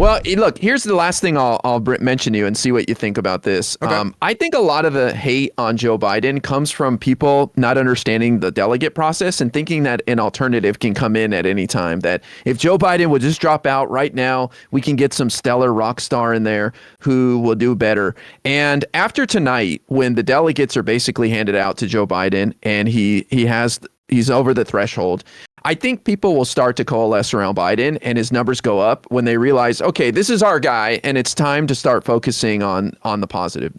Well, look, here's the last thing I'll mention to you and see what you think about this. Okay. I think a lot of the hate on Joe Biden comes from people not understanding the delegate process and thinking that an alternative can come in at any time. That if Joe Biden would just drop out right now, we can get some stellar rock star in there who will do better. And after tonight, when the delegates are basically handed out to Joe Biden and he's over the threshold, I think people will start to coalesce around Biden and his numbers go up when they realize, okay, this is our guy and it's time to start focusing on the positive.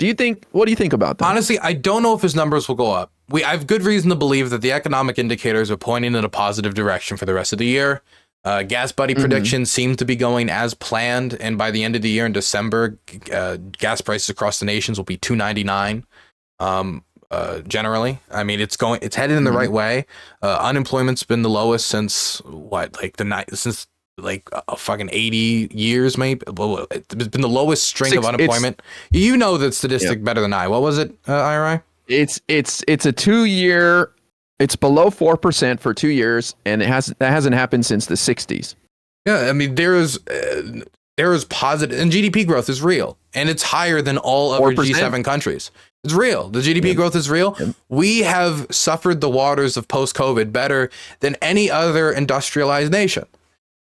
What do you think about that? Honestly, I don't know if his numbers will go up. I have good reason to believe that the economic indicators are pointing in a positive direction for the rest of the year. Gas buddy predictions seem to be going as planned. And by the end of the year in December, gas prices across the nations will be $2.99. Generally, I mean, it's headed in the right way. Unemployment's been the lowest since fucking 80 years, maybe. It's been the lowest string of unemployment. You know that statistic better than I. What was it, IRI? It's a 2-year. It's below 4% for 2 years, and that hasn't happened since the 60s. Yeah, I mean, there is positive, and GDP growth is real, and it's higher than all other 4%. G7 countries. It's real. The GDP growth is real. We have suffered the waters of post-COVID better than any other industrialized nation.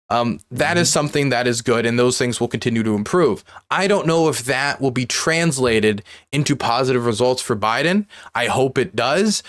That is something that is good, and those things will continue to improve. I don't know if that will be translated into positive results for Biden. I hope it does.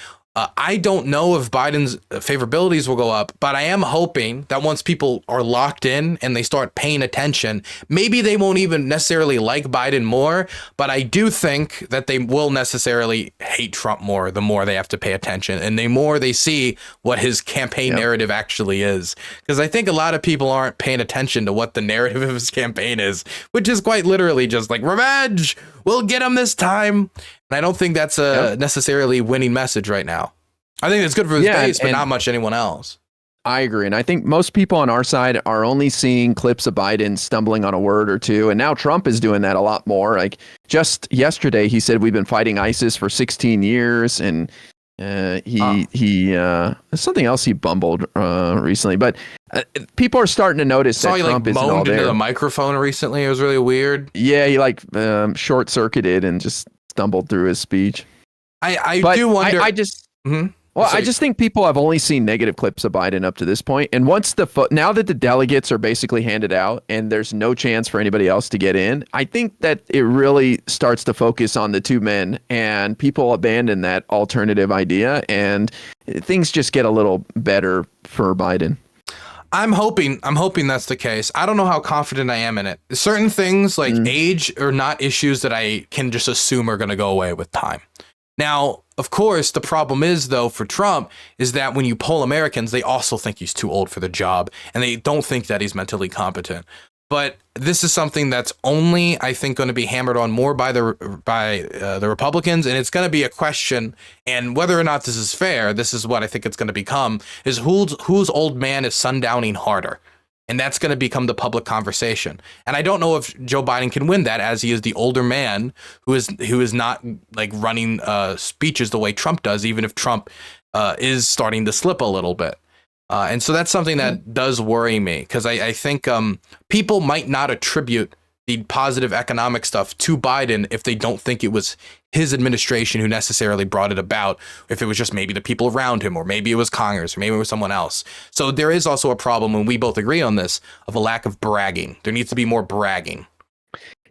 I don't know if Biden's favorabilities will go up, but I am hoping that once people are locked in and they start paying attention, maybe they won't even necessarily like Biden more, but I do think that they will necessarily hate Trump more the more they have to pay attention and the more they see what his campaign narrative actually is. Because I think a lot of people aren't paying attention to what the narrative of his campaign is, which is quite literally just like revenge. We'll get him this time. And I don't think that's a necessarily winning message right now. I think it's good for his base, but not much anyone else. I agree. And I think most people on our side are only seeing clips of Biden stumbling on a word or two. And now Trump is doing that a lot more. Like just yesterday, he said we've been fighting ISIS for 16 years. And something else he bumbled recently. But people are starting to notice that Trump isn't all there. Moaned into the microphone recently. It was really weird. Yeah, he short circuited and just stumbled through his speech. I do wonder. I just think people have only seen negative clips of Biden up to this point. And once now that the delegates are basically handed out and there's no chance for anybody else to get in, I think that it really starts to focus on the two men and people abandon that alternative idea and things just get a little better for Biden. I'm hoping that's the case. I don't know how confident I am in it. Certain things like age are not issues that I can just assume are going to go away with time. Now, of course, the problem is, though, for Trump is that when you poll Americans, they also think he's too old for the job and they don't think that he's mentally competent. But this is something that's only, I think, going to be hammered on more by the Republicans. And it's going to be a question. And whether or not this is fair, this is what I think it's going to become, is whose old man is sundowning harder. And that's going to become the public conversation. And I don't know if Joe Biden can win that, as he is the older man who is not like running speeches the way Trump does, even if Trump is starting to slip a little bit. And so that's something that does worry me, because I think people might not attribute the positive economic stuff to Biden if they don't think it was his administration who necessarily brought it about, if it was just maybe the people around him, or maybe it was Congress, or maybe it was someone else. So there is also a problem, and we both agree on this, of a lack of bragging. There needs to be more bragging.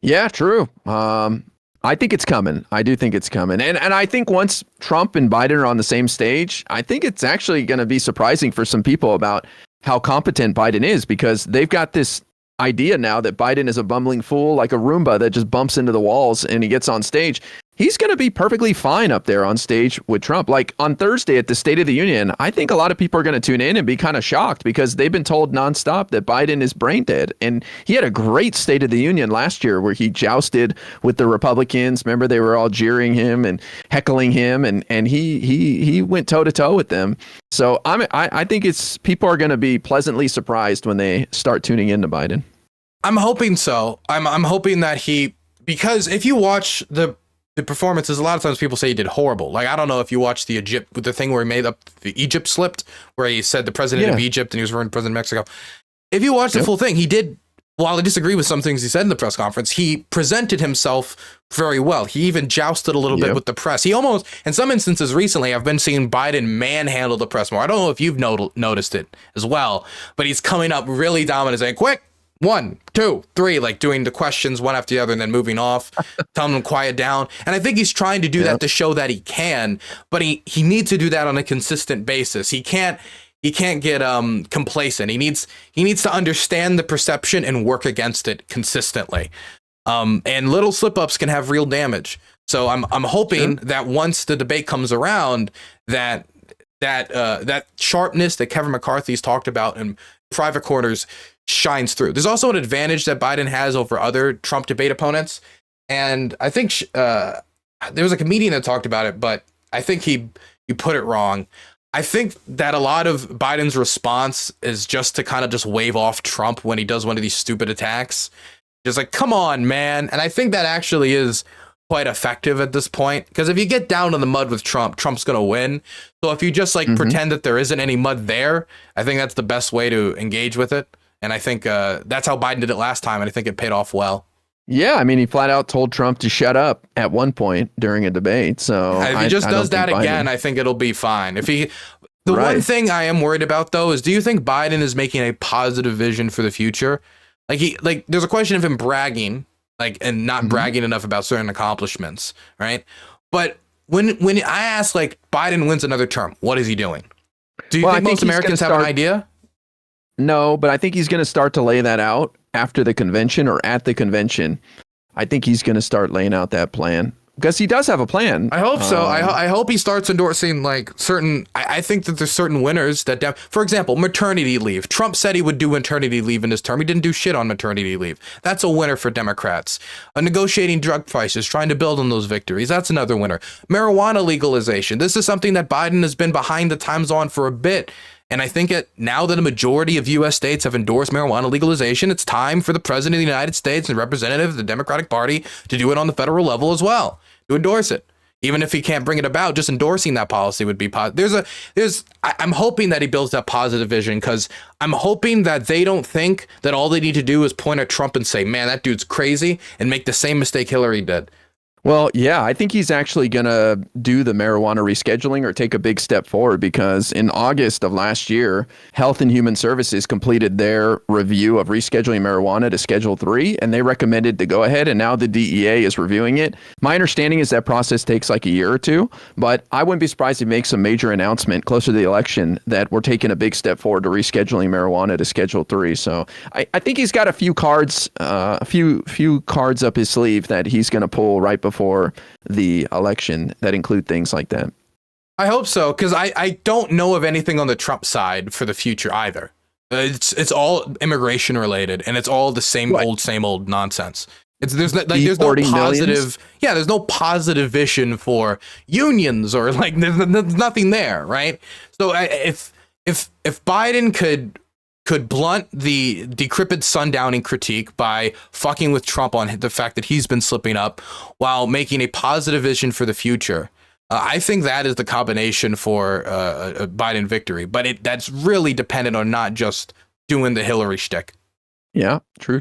Yeah, true. I think it's coming. I do think it's coming. And I think once Trump and Biden are on the same stage, I think it's actually going to be surprising for some people about how competent Biden is, because they've got this idea now that Biden is a bumbling fool, like a Roomba that just bumps into the walls and he gets on stage. He's going to be perfectly fine up there on stage with Trump. Like on Thursday at the State of the Union, I think a lot of people are going to tune in and be kind of shocked because they've been told nonstop that Biden is brain dead. And he had a great State of the Union last year where he jousted with the Republicans. Remember, they were all jeering him and heckling him, and he went toe to toe with them. So I think people are going to be pleasantly surprised when they start tuning into Biden. I'm hoping so. I'm hoping that because if you watch the performances, a lot of times people say he did horrible. Like, I don't know if you watched the thing where he made up the Egypt slipped, where he said the president of Egypt and he was running president of Mexico. If you watch the full thing, he did while I disagree with some things he said in the press conference, he presented himself very well. He even jousted a little bit with the press. He almost, in some instances recently, I've been seeing Biden manhandle the press more. I don't know if you've noticed it as well, but he's coming up really dominant, saying, quick, 1, 2, 3, like doing the questions one after the other and then moving off, telling them quiet down. And I think he's trying to do that to show that he can, but he needs to do that on a consistent basis. He can't get complacent. He needs to understand the perception and work against it consistently. And little slip-ups can have real damage. So I'm hoping that once the debate comes around, that sharpness that Kevin McCarthy's talked about in private quarters shines through. There's also an advantage that Biden has over other Trump debate opponents, and I think there was a comedian that talked about it, but I think you put it wrong. I think that a lot of Biden's response is just to kind of just wave off Trump when he does one of these stupid attacks. Just like, come on, man. And I think that actually is quite effective at this point, because if you get down in the mud with Trump, Trump's going to win. So if you just like pretend that there isn't any mud there, I think that's the best way to engage with it. And I think that's how Biden did it last time. And I think it paid off well. Yeah, I mean, he flat out told Trump to shut up at one point during a debate. So if he just does that again, I think it'll be fine. If he, one thing I am worried about though is, do you think Biden is making a positive vision for the future? There's a question of him bragging, and not bragging enough about certain accomplishments, right? But when I ask, Biden wins another term, what is he doing? Do you think most Americans have an idea? No, but I think he's going to start to lay that out after the convention or at the convention. I think he's going to start laying out that plan, because he does have a plan. I hope so. I hope he starts endorsing certain. I think that there's certain winners that, for example, maternity leave. Trump said he would do maternity leave in his term. He didn't do shit on maternity leave. That's a winner for Democrats. Negotiating drug prices, trying to build on those victories. That's another winner. Marijuana legalization. This is something that Biden has been behind the times on for a bit. And I think now that a majority of U.S. states have endorsed marijuana legalization, it's time for the president of the United States and representative of the Democratic Party to do it on the federal level as well, to endorse it. Even if he can't bring it about, just endorsing that policy would be positive. I'm hoping that he builds that positive vision, because I'm hoping that they don't think that all they need to do is point at Trump and say, man, that dude's crazy, and make the same mistake Hillary did. Well, yeah, I think he's actually going to do the marijuana rescheduling or take a big step forward, because in August of last year, Health and Human Services completed their review of rescheduling marijuana to Schedule 3, and they recommended to go ahead, and now the DEA is reviewing it. My understanding is that process takes like a year or two, but I wouldn't be surprised if he makes a major announcement closer to the election that we're taking a big step forward to rescheduling marijuana to Schedule 3. So I think he's got a few cards, a few cards up his sleeve that he's going to pull right before the election that include things like that. I hope so, because I don't know of anything on the Trump side for the future either. It's all immigration related, and it's all the same old nonsense. There's no positive, there's no positive vision for unions, or there's nothing there, right? So if Biden could blunt the decrepit sundowning critique by fucking with Trump on the fact that he's been slipping up, while making a positive vision for the future, I think that is the combination for a Biden victory. But that's really dependent on not just doing the Hillary shtick. Yeah, true.